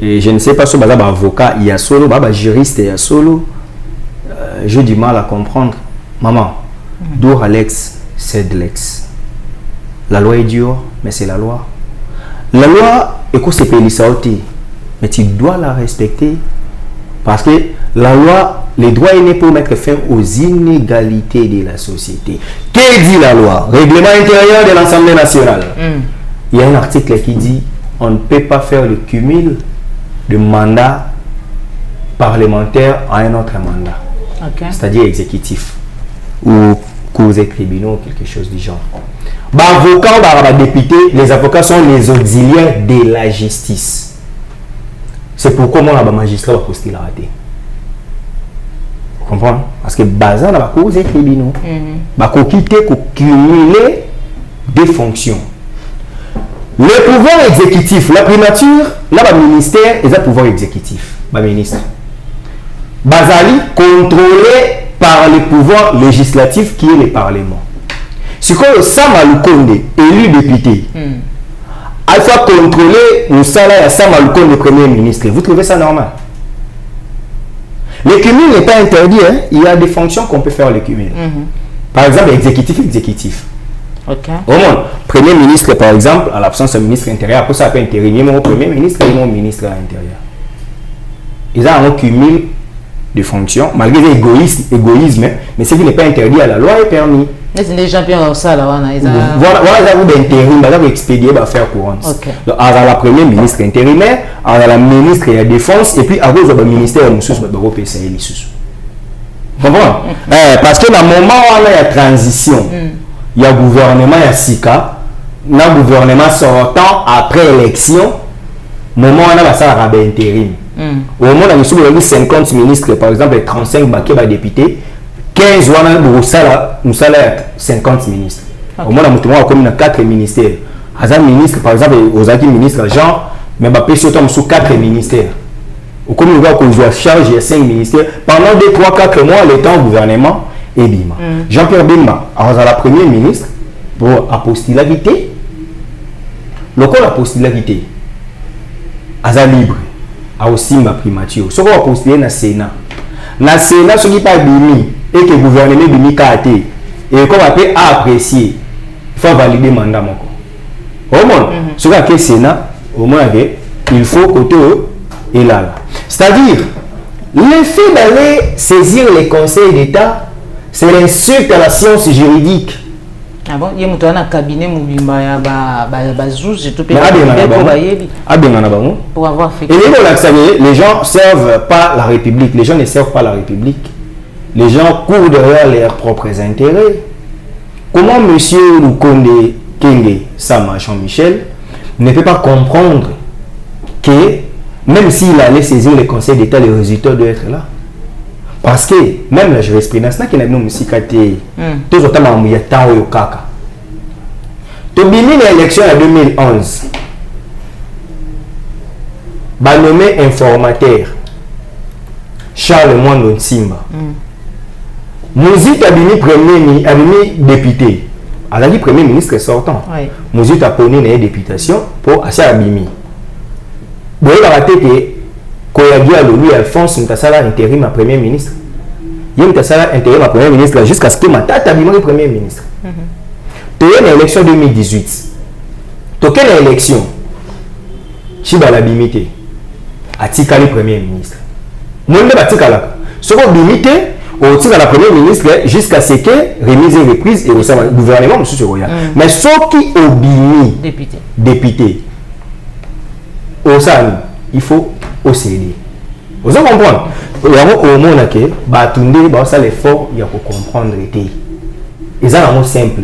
Et je ne sais pas si un avocat, il y a solo, un juriste, il y a solo. J'ai du mal à comprendre. Maman, d'où Alex, c'est de l'ex. La loi est dure, mais c'est la loi. La loi, écoute, c'est Pélissaoté, mais tu dois la respecter. Parce que la loi, les droits est né pour mettre fin aux inégalités de la société. Que dit la loi? Règlement intérieur de l'Assemblée nationale. Il y a un article qui dit on ne peut pas faire le cumul de mandat parlementaire à un autre mandat. C'est-à-dire exécutif ou cours et tribunaux, quelque chose du genre. Avocat, député, les avocats sont les auxiliaires de la justice. C'est pourquoi moi, le magistrat va postuler la raté. Vous comprenez? Parce que bazar, la cause est tribunaux. Va quitter pour cumuler des fonctions. Le pouvoir exécutif, la primature, là, le ministère, et le pouvoir exécutif, le ministre. Bazali, contrôlé par le pouvoir législatif qui est le Parlement. C'est comme Sam Alukonde, élu député. Il faut contrôler le salaire à Sam Alukonde, le Premier ministre. Vous trouvez ça normal? Le cumul n'est pas interdit. Hein? Il y a des fonctions qu'on peut faire le cumul. Par exemple, exécutif. Au monde, Premier ministre, par exemple, à l'absence d'un ministre intérieur, après ça peut intérimer mon Premier ministre et mon ministre à l'intérieur. Ils ont un cumul de fonctions, malgré l'égoïsme, mais ce qui n'est pas interdit à la loi est permis. Mais c'est déjà bien ça là. Voilà, vous d'intérim, vous expédier, faire courance. Donc, à la première ministre intérimaire, à la ministre de la défense, et puis à cause du ministère de l'Europe, parce que dans le moment où il y a transition, il y a gouvernement, il y a SICA, il y a gouvernement sortant après l'élection, moment où il y a ça intérim. Au moment où il y a 50 ministres, par exemple, 35 députés, 15 nous sommes 50 ministres. Au moins, nous avons 4 ministères. Les ministres, par exemple, aux ministres, genre, mais nous 4 ministères. Au nous avons charge de 5 ministères. Pendant 2, 3, 4 mois, le temps au gouvernement est Bima. Jean-Pierre Bemba, la première ministre, pour apostolarité, le corps apostolarité, à libre, à aussi ma primature. Ce qu'on va postuler dans le Sénat. Dans le Sénat, ce qui n'est pas Bimi, et que le gouvernement Bimi KT, et qu'on va apprécier, il faut valider le mandat. Au moins, ce qu'on a fait le Sénat, au moins, il faut que et là. C'est-à-dire, le fait d'aller saisir les conseils d'État, c'est l'insulte à la science juridique. Ah bon, il y a un cabinet pour avoir fait. Et les gens ne servent pas la République. Les gens ne servent pas la République. Les gens courent derrière leurs propres intérêts. Comment M. Lukonde Kenge Sama Jean-Michel ne peut pas comprendre que même s'il allait saisir le Conseil d'État, le résultat doit être là? Parce que même la jurisprudence, qui n'a pas de tout le temps, il y a tant de caca. Tu as l'élection en 2011. Bah nommé informateur Charles Mwando Nsimba. Mouzit a premier député. Elle a dit premier ministre sortant. Mouzit a pris une députation pour assez abîmer. Bon, il a raté que Koyagi a Louis Alphonse Ntassala intérim à premier ministre. Il y a Ntassala intérim à premier ministre jusqu'à ce que Matata a le premier ministre. Tu as une élection 2018. Tu as une élection. Chiba la bimité. A Tikali premier ministre. Moi, je ne sais pas. Ce qu'on bimité, au titre de la première ministre jusqu'à ce que remise et reprise et au gouvernement, M. Roya. Mais ceux qui ont bimé député, au sein, il faut OCD. Vous comprenez? Il y a au monde qui ça l'effort, il y a pour comprendre. Et ça, c'est simple.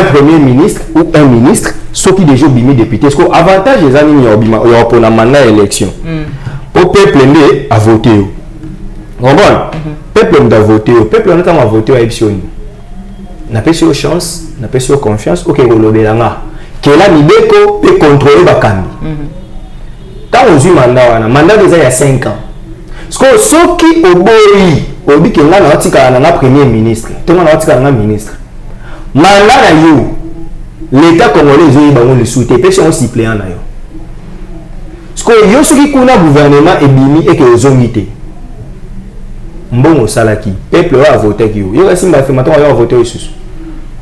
un premier ministre ou un ministre, ceux qui déjà bimi député. Parce que l'avantage des amis, il y a pour la mandat élection. Au peuple a voté. Le peuple a voté. Le peuple a voté à Epsion. n'a pas sur chance, n'a pas sur confiance, ok, rolobelanga. Que là, Mibeko peut contrôler Bakambi. Quand on a un mandat déjà il y a 5 ans. Parce que ceux qui ont au dit que là, on a un premier ministre, tout le monde a un ministre. Mandat l'État congolais, ils ont le soutien, ils sont suppléants. Parce que yo ceux qui ont un gouvernement et bimi et que ils ont été. Bon, salaki, peuple a voté qui yo. Yo si m'a fait maintenant on a voté ici.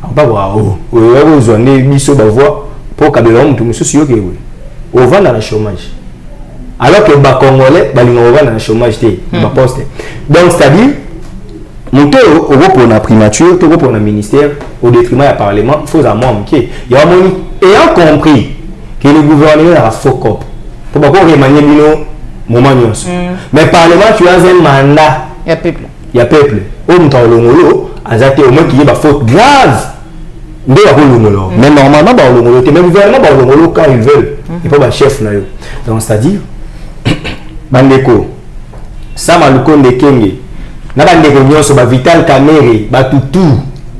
On pas voir oh, on a biso ba voix pour kabela mutu mususu yo ke we. On va dans le chômage. Alors que ba congolais ba linga va dans le chômage té, ba poste. Donc c'est-à-dire monter au pour la primature, au pour le ministère au détriment du parlement, il faut à moi OK. Il y a ayant compris que le gouvernement a faux cop. Pour pas qu'on remanie bino moment nyonso. Mais parlement tu as un mandat. Il y a peuple. Il y a peuple. Au temps longolo, azate au moins qu'il y a faute grave. Mais normalement ba longolo, mais le gouvernement ba longolo quand ils veulent. Il faut ba chef na yo. Donc c'est-à-dire bandeko ça maluko ndekenge. Na bandeko nyonso ba Vital Kamerhe, ba tutu,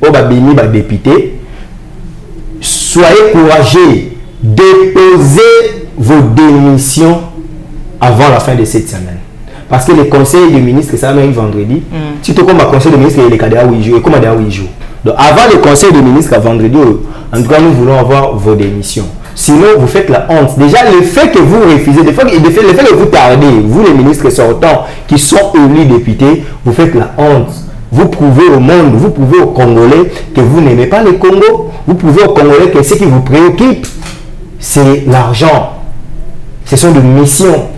o ba bini ba député. Soyez courageux, déposez vos démissions avant la fin de cette semaine. Parce que le conseil des ministres, ça même vendredi. Si tu comme le conseil des ministres, il est cadre à 8 jours. Et comme à 8 jours. Donc avant le conseil des ministres, à vendredi, en tout cas, nous voulons avoir vos démissions. Sinon, vous faites la honte. Déjà, le fait que vous refusez, le fait que vous tardez, vous les ministres sortants qui sont élus députés, vous faites la honte. Vous prouvez au monde, vous prouvez aux Congolais que vous n'aimez pas le Congo. Vous prouvez aux Congolais que ce qui vous préoccupe, c'est l'argent. Ce sont des missions.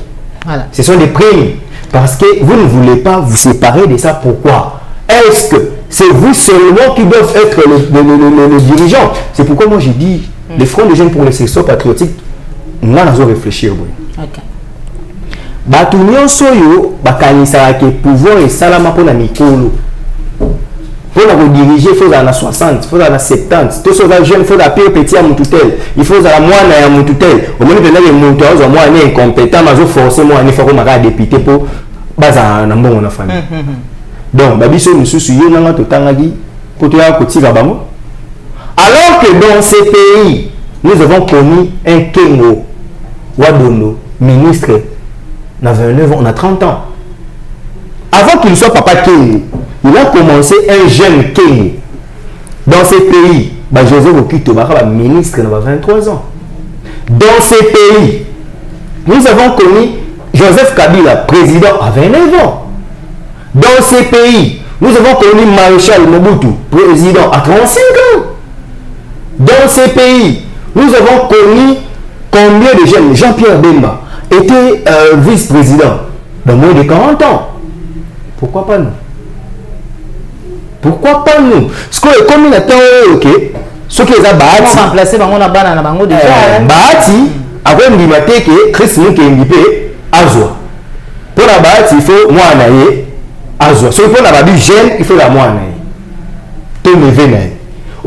Voilà. Ce sont des primes. Parce que vous ne voulez pas vous séparer de ça. Pourquoi? Est-ce que c'est vous seulement qui doivent être le dirigeant? C'est pourquoi moi j'ai dit, le Front des jeunes pour le secteur patriotique, nous allons réfléchir. Ok. Batunion soyo, bakanisa ke pouvoir et salama pour la mikolo. Pour la diriger, il faut dans la 60, il faut dans la 70. Tout ça jeune, il faut la pire petit à mon tutel. Il faut dans la moine à mon tutel. Au moins, il y a des monteurs, au moins, incompétent, mais il faut forcément un effort pour député pour baser un bon en famille. Donc, Babiso nous soucie, nous avons tout le temps pour te dire que alors que dans ces pays, nous avons connu un Kengo, Wadondo, ministre, on a 29 ans, on a 30 ans. Avant qu'il soit papa Kengo, il a commencé un jeune Kengo. Dans ces pays, Joseph Okito, ministre, il a 23 ans. Dans ces pays, nous avons connu Joseph Kabila, président, à 29 ans. Dans ces pays, nous avons connu Maréchal Mobutu, président, à 35 ans. Dans ces pays, nous avons connu combien de jeunes? Jean-Pierre Bemba était vice-président dans moins de 40 ans. Pourquoi pas nous? Pourquoi pas nous? Parce que comme il a été ok, ce qui est à Bahati, remplacé bango na bana na bango déjà. Bahati, après on dit que Christ nous qui est Azwa. Pour la Bahati, il faut moi anaye Azwa. Si pour la Babi jeune, il faut la moi anaye. Tout me vient.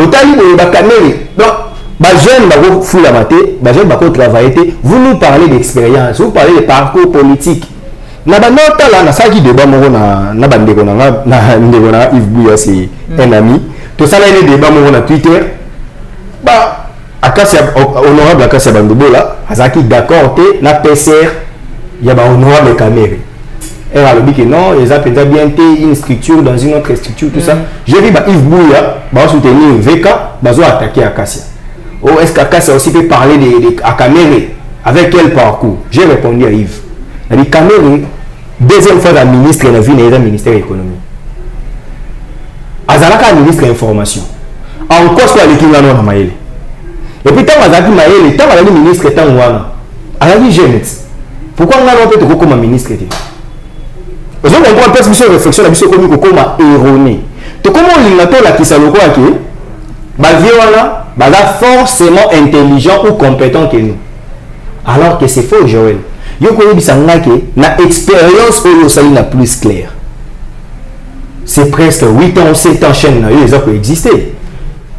Autant il y a Kamerhe. Donc, les jeunes qui font la maté, les jeunes qui travaillent, vous nous parlez d'expérience, vous parlez de parcours politique. Na banota là na saki débat moko na bandeko na ndeko na Yves Bouya c'est un ami. Tout ça là il débat moko na Twitter. Bah Akasia honorable Akasia Bandobo là, azaki d'accord té na PCR ya ba honorable Kamerhe. Elle a dit que non, ils ont peut-être bien été une structure dans une autre structure, tout ça. J'ai vu Yves Bouya, soutenir VK, attaquer Akasia. Oh, est-ce qu'Akasia aussi peut parler de Kamerhe? Avec quel parcours? J'ai répondu à Yves. Il a dit Kamerhe, deuxième fois la ministre de la ville et le ministère de l'économie. Azalaka ministre de l'information. En quoi soit l'équipe là non Maël. Et puis tant Azaki Maël, tant la ministre tant wana. Azaki jeune. Pourquoi on a l'autre comme ministre? Vous avez un peu de réflexion à mission comme erroné. Tout comme on l'a la kisaloko qui forcément intelligent ou compétent que nous. Alors que c'est faux, Joël. Yo ko bisanga que na expérience au sali la plus claire. C'est presque 8 ans, 7 ans chaîne na yo les a existé.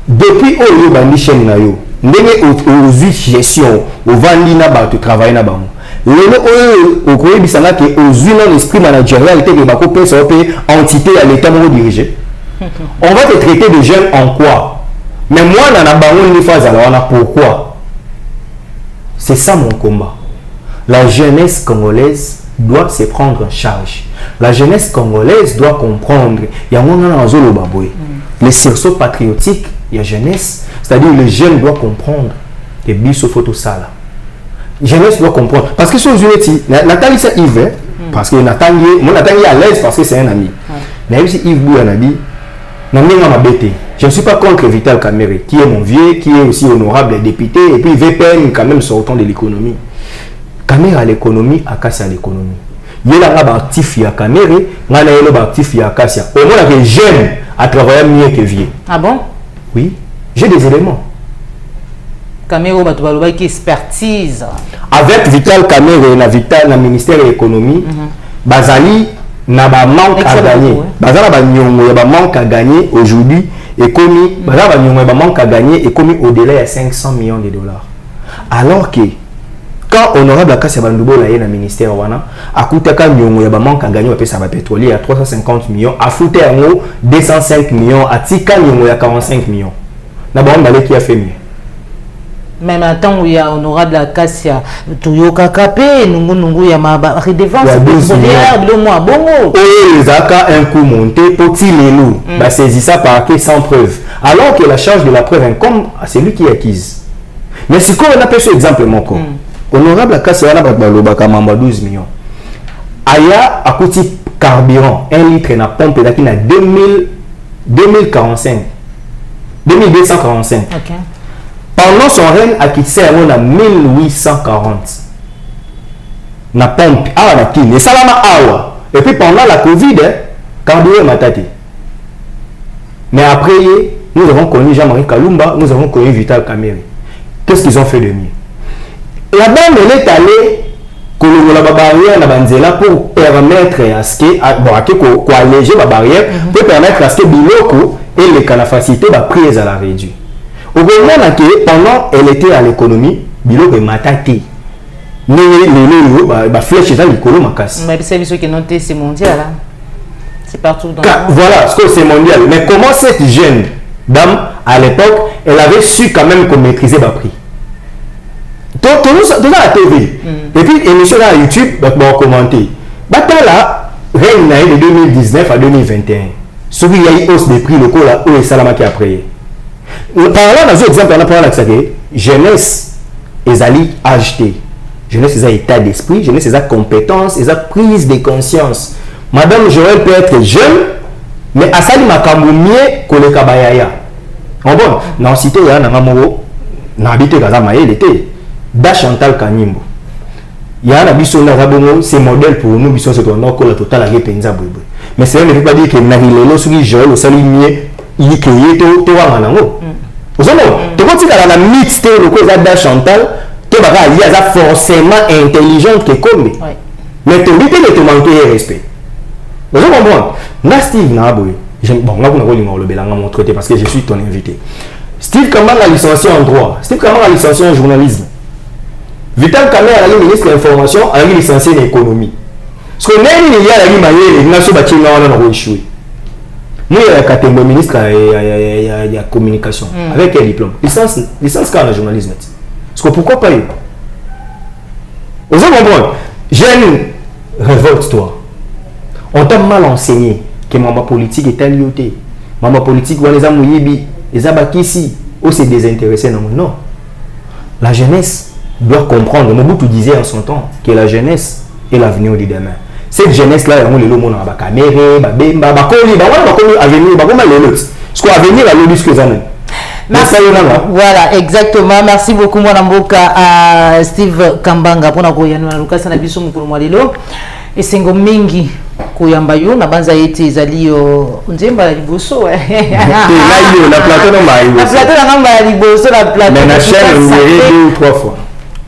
depuis oyo bandi chaîne na yo ndenge aux gestion au vandi na ba travailler na bango lelo oyo okoyebisanga ke ozwi non esprit managérial te ke bakopesa pe entité à l'état moko dirigé. On va te traiter de jeune en quoi? Mais moi na bango ni phase alors wana pourquoi? C'est ça mon combat. La jeunesse congolaise doit se prendre en charge. La jeunesse congolaise doit comprendre. Il y a les sursauts patriotiques, il y a jeunesse. C'est-à-dire le jeune doit comprendre que biso photo ça là. Jeunesse doit comprendre. Parce que sur Unity, Nathalie c'est Yves, parce que Nathalie est à l'aise parce que c'est un ami. Mais si Yves Bouyanabi, je ne suis pas contre Vital Kamerhe, qui est mon vieux, qui est aussi honorable député, et puis VPN quand même sortant de l'économie. Kamerhe à l'économie, Akassia à l'économie. Il y a un actif à Kamerhe, il y a un actif à Akassia. Au moins, les jeunes à travailler mieux que vieux. Ah bon? Oui, j'ai des éléments. Kamerhe a qui expertise. Avec Vital Kamerhe, le ministère de l'économie, Bazali n'a pas manque à gagner. Bazali n'a pas manque à gagner aujourd'hui. Et commis, manque à gagner et commis au-delà de 500 millions de dollars. Alors que quand honorable Akassia Bandoubo là est dans le ministère wana, à coûter quand il y a manque à gagner ça va pétrolier à 350 millions, à foutre en haut 205 millions, à tika il y a 45 millions. D'abord on qui a fait mieux. Même en temps où il y a honorable Akassia, Toyo Kakapé, Nungu il y a ma redevance pétrolière, le mois bongo. Et les aka un coup monté, petit lélou, bah saisit ça par sans preuve. Alors que la charge de la preuve incombe à celui qui est acquise. Mais si on appelle ce exemple mon corps. Honorable Akassia na batbalobaka mamba 12 millions. Aya a coûté carburant 1 litre na pompe qui na 2245. OK. Pendant son règne a quitté on a 1840. Na pompe awa na kine salama awa. Et puis pendant la Covid carburant matati. Mais après nous avons connu Jean-Marie Kalumba, nous avons connu Vital Kamerhe. Qu'est-ce qu'ils ont fait de mieux? La dame elle est allée la barrière na pour permettre à ce que alléger la barrière pour permettre à ce que biloko et les facilité la prise à la réduire. Au moment que pendant elle était à l'économie biloko est matati. Les flèches dans l'économie makas. Mais c'est ce qui noté c'est mondial hein. C'est partout dans le monde. Voilà, ce que c'est mondial. Mais comment cette jeune dame à l'époque, elle avait su quand même maîtriser le prix. Donc, tout la TV. Et puis, émission à YouTube, on va commenter. Là, règne de 2019 à 2021. Ce qui y a eu hausse des prix locaux là, où est Salama qui a payé. Par là, dans un exemple, on a parlé de ça. Jeunesse, ils allaient acheter. Jeunesse, ils ont état d'esprit. Jeunesse, ils ont compétence. Ils ont prise de conscience. Madame Joël peut être jeune, mais à ça, il m'a mieux que le Kabayaya. En bon, dans la cité, il y a un amoureux, dans l'habité Kazama, il était. Da Chantal Kanimbo. Il y a un abisso c'est modèle pour nous, c'est qu'on a la totale à Penza Bobo. Mais ça ne veut pas dire que Narilelo, celui Joël, au salimier, il est créé tout à Manango. Vous savez, tu vois, tu as la mythe de Da Chantal, tu vas forcément intelligente que comme. Mais tu dis que tu manques respect. Vous comprenez? Steve Naboui, bon, là, vous traité parce que je suis ton invité. Steve Kambanga a licencié en droit. Steve Kambanga a licencié en journalisme. Vital Kamerhe a le ministre de l'information, a licencié en économie. Parce que même il y a la manière, il y a ce bâtiment on a échoué. Nous, il y a le ministre de la communication. Avec quel diplôme? Licence car le journalisme. Parce que pourquoi pas eux? Vous comprenez? Jeune, révolte-toi. On t'a mal enseigné que membre politique est allié. Membre politique, on les a mouillés, les a ici, ou c'est désintéressé. Non. La jeunesse doit comprendre. Mobutu disait en son temps que la jeunesse est l'avenir du demain. Cette jeunesse-là, on est le monde à Kamerhe, Bemba, Bakoli, avenir, ce qu'on avenir à l'obus que ça. Merci. Voilà, exactement. Merci beaucoup, mon amboka, à Steve Kambanga pour nous na Lucas na biso mukulu mwalelo. Esengo mingi kuyamba yo na banza yete ezalio nzemba ya liboso la plateau no mai la plateau na ngamba ya liboso la plateau mais na chaîne vous 2 ou 3 fois.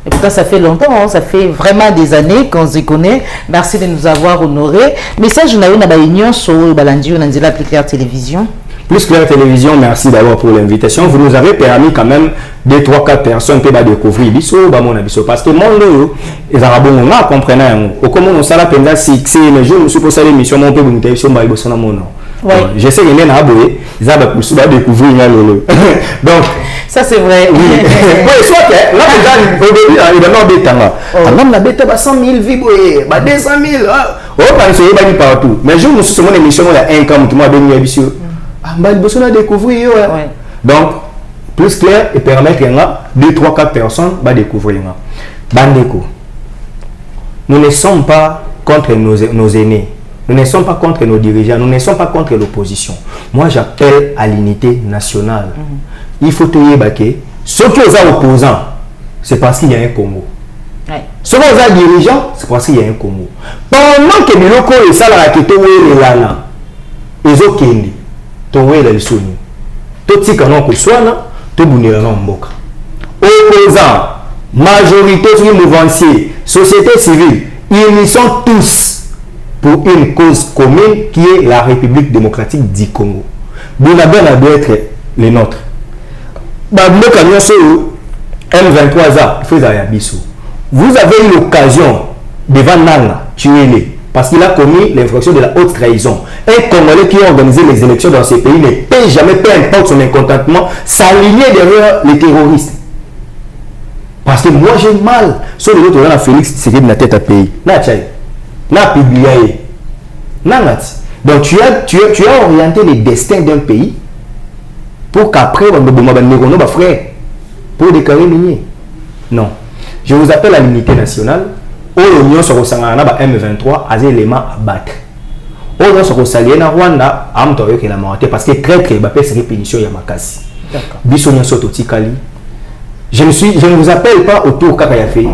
Et pourtant ça fait longtemps, hein, ça fait vraiment des années qu'on se connaît. Merci de nous avoir honorés. Message na yo na ba union so balandi yo na nzela plus clair télévision. Plus Clair Télévision, merci d'abord pour l'invitation. Vous nous avez permis quand même 2, 3, 4 personnes qui découvrir Bisso, parce que mon les Arabes on comprennent comment on s'est là succès les jours nous suppose ça l'émission mon peu bonité sur Bible son mon nom. Je sais qu'il y a aboué, ils ont découvrir donc ça c'est vrai. Oui. Oui, soit que là déjà au début il a des temps. Même la bête 100 000 vies 200 000. Oh parce que il partout. Mais je me suis mon émission il y a un camp qui m'a donné Bisso. Ah, bah, il faut découvrir. Ouais. Donc, Plus Clair et permettre à 2, 3, 4 personnes de découvrir. Bandeko, nous ne sommes pas contre nos aînés. Nous ne sommes pas contre nos dirigeants. Nous ne sommes pas contre l'opposition. Moi, j'appelle à l'unité nationale. Il faut te dire ceux qui sont opposants, c'est parce qu'il y a un Congo. Ceux qui sont dirigeants, c'est parce qu'il y a un Congo. Pendant que les locaux et ça, la raquette, ils ont kendi. Towe la lisoni toti kana ko swana to bunela na mboka opposant majorité sur mouvancier société civile ils sont tous pour une cause commune qui est la République démocratique du Congo. Bonabana doit être les nôtres. Mboka nyonso M23 za feza ya biso. Vous avez eu l'occasion devant Nanga tuer parce qu'il a commis l'infraction de la haute trahison. Un Congolais qui a organisé les élections dans ce pays ne peut jamais, peu importe son mécontentement, s'aligner derrière les terroristes. Parce que moi j'ai mal sur les autres, on a Félix Tshisekedi na tête à pays. Na publié. Donc tu as orienté les destins d'un pays pour qu'après on me frère pour déclarer minier. Non. Je vous appelle à l'unité nationale. L'Union sur M23 a des éléments à battre. L'Union sur Rwanda a la moralité parce que très très bas c'est répétition Yamakasi. D'accord. Je ne vous appelle pas autour de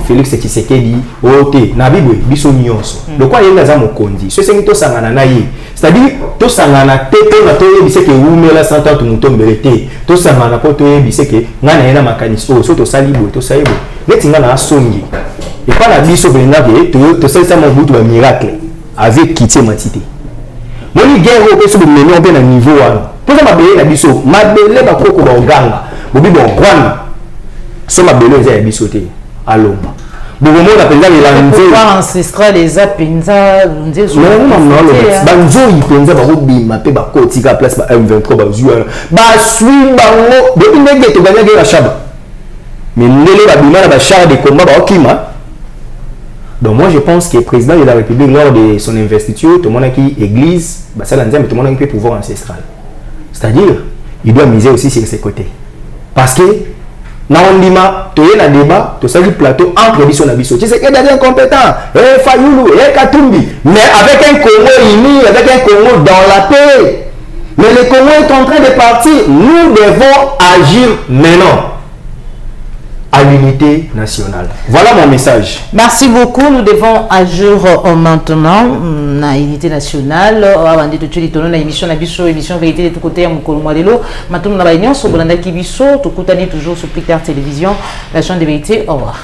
Félix Tshisekedi Ote Nabibwe Bisonyonso. De quoi il y a dans mon condi. Ce c'est que sangana naïe. C'est-à-dire to sangana tete na to yebise ke umela santa to mutombelete. To sangana ko to yebise ke ngana ena makaniso so to salibo to saibo. Netinga na songi. Et pas la biso venga que to ça mon bout de miracle avec quitté matité. Moi ni guerre au peso de mener on na niveau là. Pour ça mabele la biso, mabele ba koko ba oganga. Bobi bon Rwanda. So mabele za biso te. Aloma. Bobo mo na penza la nzé. Pas ancestral les apenza nzé so. Non, banzo il penza ba robima pe ba kotika place ba M23 ba zuwa. Ba sui bango, bobi ndenge to ganya guerre shaba. Mais nele ba bima ba char de combat ba okima. Donc moi je pense que le président de la République lors de son investiture, tout le monde a qui église, tout le monde a qui pouvoir ancestral. C'est-à-dire, il doit miser aussi sur ses côtés. Parce que dans le débat, tout ça le plateau entre les biso. Tu sais qu'il y a des incompétents, Fayoulou, Katumbi, mais avec un Congo uni, avec un Congo dans la paix. Mais le Congo est en train de partir. Nous devons agir maintenant. À l'unité nationale. Voilà mon message. Merci beaucoup. Nous devons agir maintenant à l'unité nationale. Avant de tout le l'émission émission vérité de tout côté à Mokolo Mwadelo. Maintenant, nous avons une sur Bolanda Kibiso. Tout côté toujours sur Plus Clair Télévision, la chaîne de vérité. Au revoir.